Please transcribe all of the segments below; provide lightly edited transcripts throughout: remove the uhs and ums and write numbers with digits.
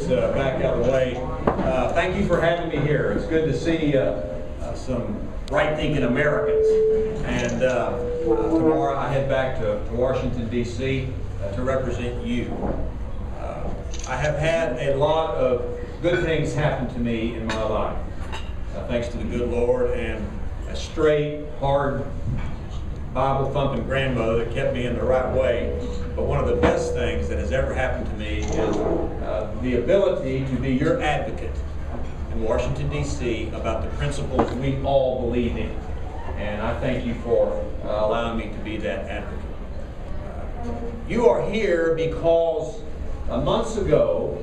Back out of the way. Thank you for having me here. It's good to see some right-thinking Americans. And tomorrow I head back to Washington, D.C. To represent you. I have had a lot of good things happen to me in my life, thanks to the good Lord and a straight, hard, Bible-thumping grandmother that kept me in the right way. But one of the best things that has ever happened to me is the ability to be your advocate in Washington, D.C. about the principles we all believe in. And I thank you for allowing me to be that advocate. You are here because months ago,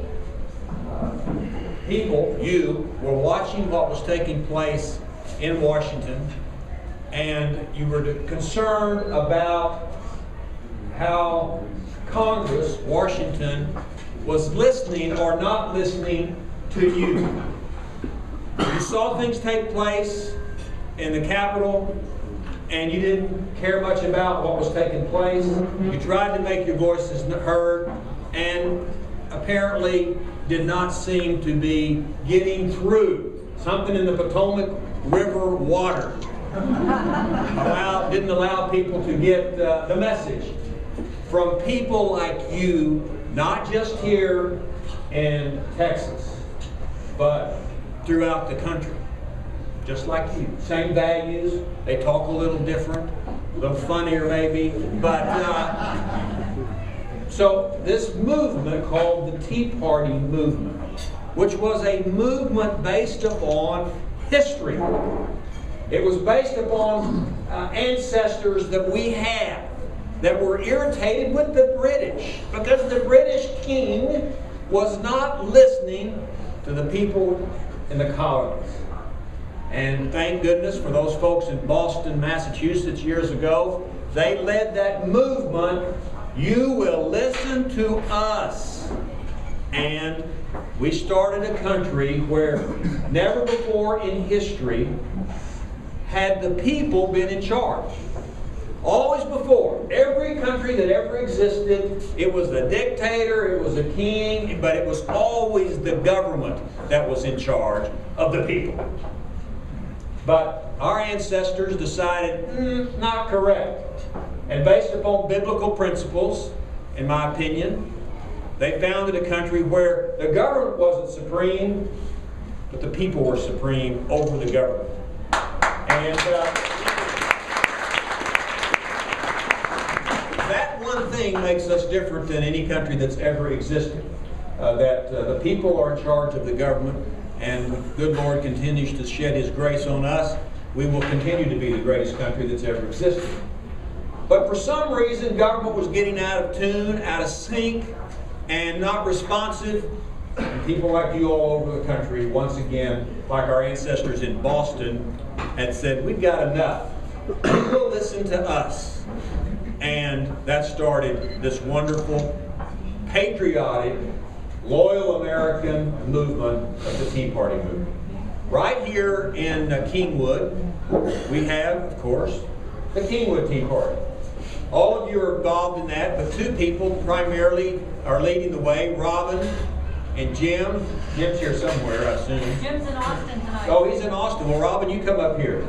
you were watching what was taking place in Washington, and you were concerned about how Congress, Washington, was listening or not listening to you. You saw things take place in the Capitol, and you didn't care much about what was taking place. You tried to make your voices heard, and apparently did not seem to be getting through. Something in the Potomac River water didn't allow people to get the message from people like you, not just here in Texas, but throughout the country. Just like you. Same values. They talk a little different, a little funnier maybe, but so this movement called the Tea Party movement, which was a movement based upon history. It was based upon ancestors that we have that were irritated with the British because the British king was not listening to the people in the colonies. And thank goodness for those folks in Boston, Massachusetts years ago. They led that movement. You will listen to us. And we started a country where never before in history had the people been in charge. Always before. Every country that ever existed, it was a dictator, it was a king, but it was always the government that was in charge of the people. But our ancestors decided, not correct. And based upon biblical principles, in my opinion, they founded a country where the government wasn't supreme, but the people were supreme over the government. And that one thing makes us different than any country that's ever existed. That the people are in charge of the government, and the good Lord continues to shed His grace on us. We will continue to be the greatest country that's ever existed. But for some reason, government was getting out of tune, out of sync, and not responsive. And people like you all over the country, once again, like our ancestors in Boston, had said, we've got enough. You will listen to us. And that started this wonderful, patriotic, loyal American movement of the Tea Party movement. Right here in Kingwood, we have, of course, the Kingwood Tea Party. All of you are involved in that, but two people primarily are leading the way, Robin and Jim. Jim's here somewhere, I assume. Jim's in Austin tonight. Oh, he's in Austin. Well, Robin, you come up here.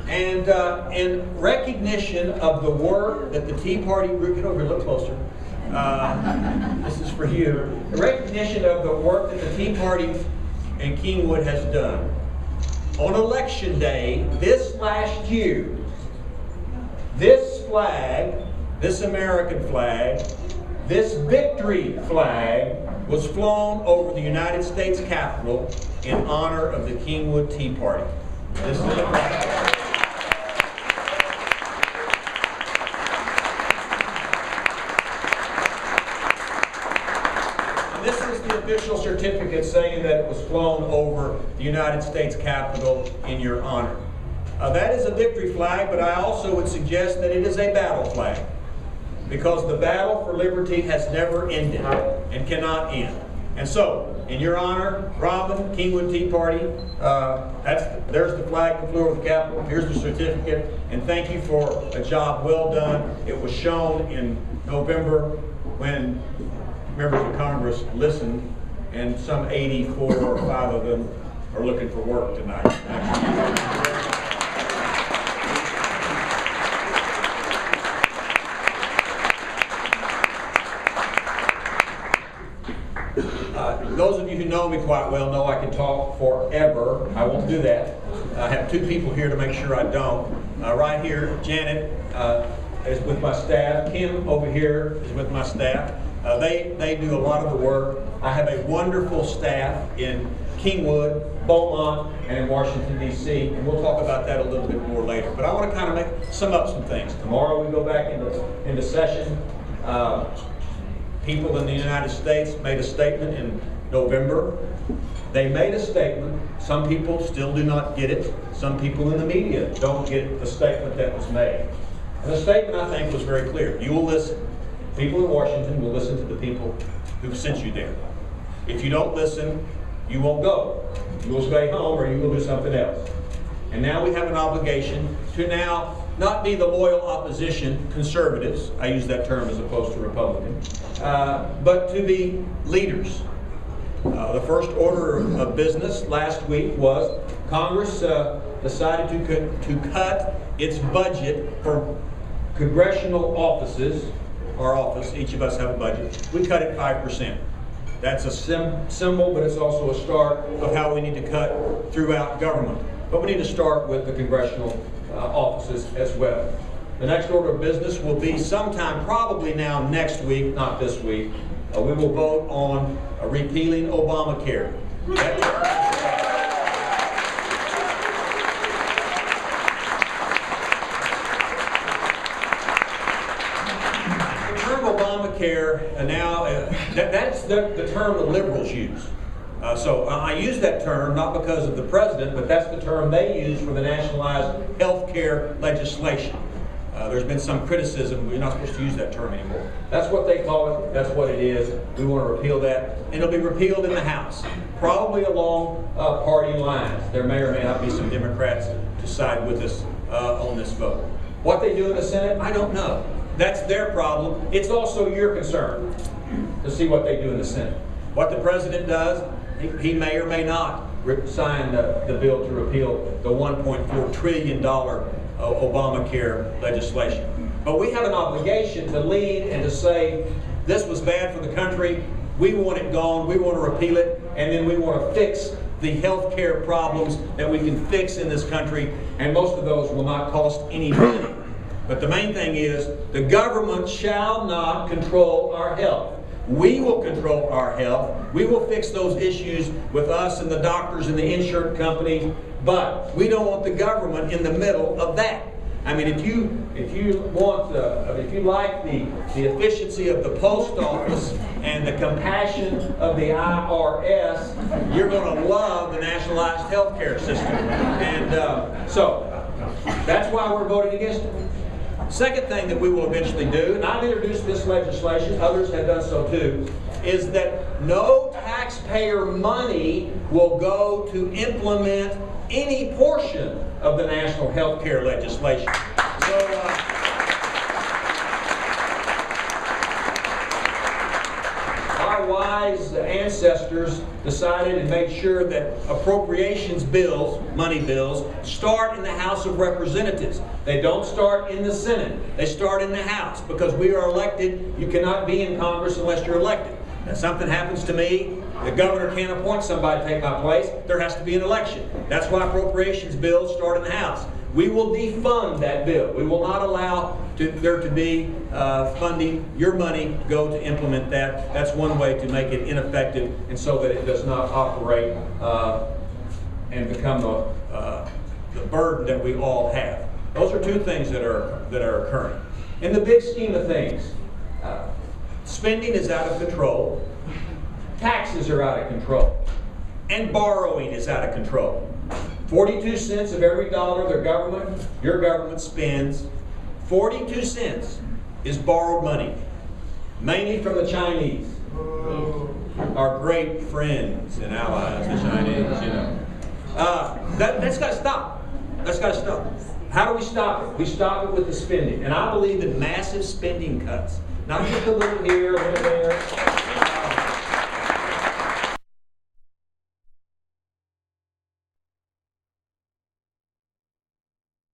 And in recognition of the work that the Tea Party group, get over here, look closer. This is for you. In recognition of the work that the Tea Party in Kingwood has done. On Election Day, this last year, this flag, this American flag, this victory flag was flown over the United States Capitol in honor of the Kingwood Tea Party. This is the flag. This is the official certificate saying that it was flown over the United States Capitol in your honor. That is a victory flag, but I also would suggest that it is a battle flag, because the battle for liberty has never ended and cannot end. And so, in your honor, Robin, Kingwood Tea Party, there's the flag that flew over the Capitol. Here's the certificate, and thank you for a job well done. It was shown in November when members of Congress listened, and some 84 or 5 of them are looking for work tonight. Those of you who know me quite well know I can talk forever. I won't do that. I have 2 people here to make sure I don't. Right here, Janet is with my staff. Kim over here is with my staff. They do a lot of the work. I have a wonderful staff in Kingwood, Beaumont, and in Washington, D.C., and we'll talk about that a little bit more later. But I want to kind of sum up some things. Tomorrow we go back into session. People in the United States made a statement in November. They made a statement. Some people still do not get it. Some people in the media don't get the statement that was made. And the statement, I think, was very clear. You will listen. People in Washington will listen to the people who sent you there. If you don't listen, you won't go. You will stay home or you will do something else. And now we have an obligation to now not be the loyal opposition, conservatives, I use that term as opposed to Republican, but to be leaders. The first order of business last week was Congress decided to cut its budget for congressional offices. Our office, each of us have a budget. We cut it 5%. That's a symbol, but it's also a start of how we need to cut throughout government. But we need to start with the congressional offices as well. The next order of business will be sometime probably now next week, not this week. We will vote on repealing Obamacare. The term Obamacare, now, that's the term the liberals use. So I use that term not because of the president, but that's the term they use for the nationalized health care legislation. There's been some criticism, we're not supposed to use that term anymore. That's what they call it, that's what it is. We want to repeal that, and it'll be repealed in the House, probably along party lines. There may or may not be some Democrats to side with us on this vote. What they do in the Senate, I don't know. That's their problem. It's also your concern to see what they do in the Senate. What the president does, he may or may not sign the bill to repeal the $1.4 trillion Obamacare legislation. But we have an obligation to lead and to say, this was bad for the country, we want it gone, we want to repeal it, and then we want to fix the health care problems that we can fix in this country, and most of those will not cost any money. But the main thing is, the government shall not control our health. We will control our health. We will fix those issues with us and the doctors and the insurance company, but we don't want the government in the middle of that. I mean, if you like the efficiency of the post office and the compassion of the IRS, you're going to love the nationalized health care system. And so that's why we're voting against it. Second thing that we will eventually do, and I've introduced this legislation, others have done so too, is that no taxpayer money will go to implement any portion of the national health care legislation. So, our wise ancestors decided and made sure that appropriations bills, money bills, start in the House of Representatives. They don't start in the Senate. They start in the House because we are elected. You cannot be in Congress unless you're elected. If something happens to me, the governor can't appoint somebody to take my place. There has to be an election. That's why appropriations bills start in the House. We will defund that bill. We will not allow there to be funding, your money, go to implement that. That's one way to make it ineffective and so that it does not operate and become the burden that we all have. Those are two things that are occurring. In the big scheme of things, spending is out of control, taxes are out of control, and borrowing is out of control. 42 cents of every dollar your government spends, 42 cents is borrowed money, mainly from the Chinese, our great friends and allies, the Chinese, you know. That's got to stop. That's got to stop. How do we stop it? We stop it with the spending. And I believe in massive spending cuts. Not just a little here, a little there.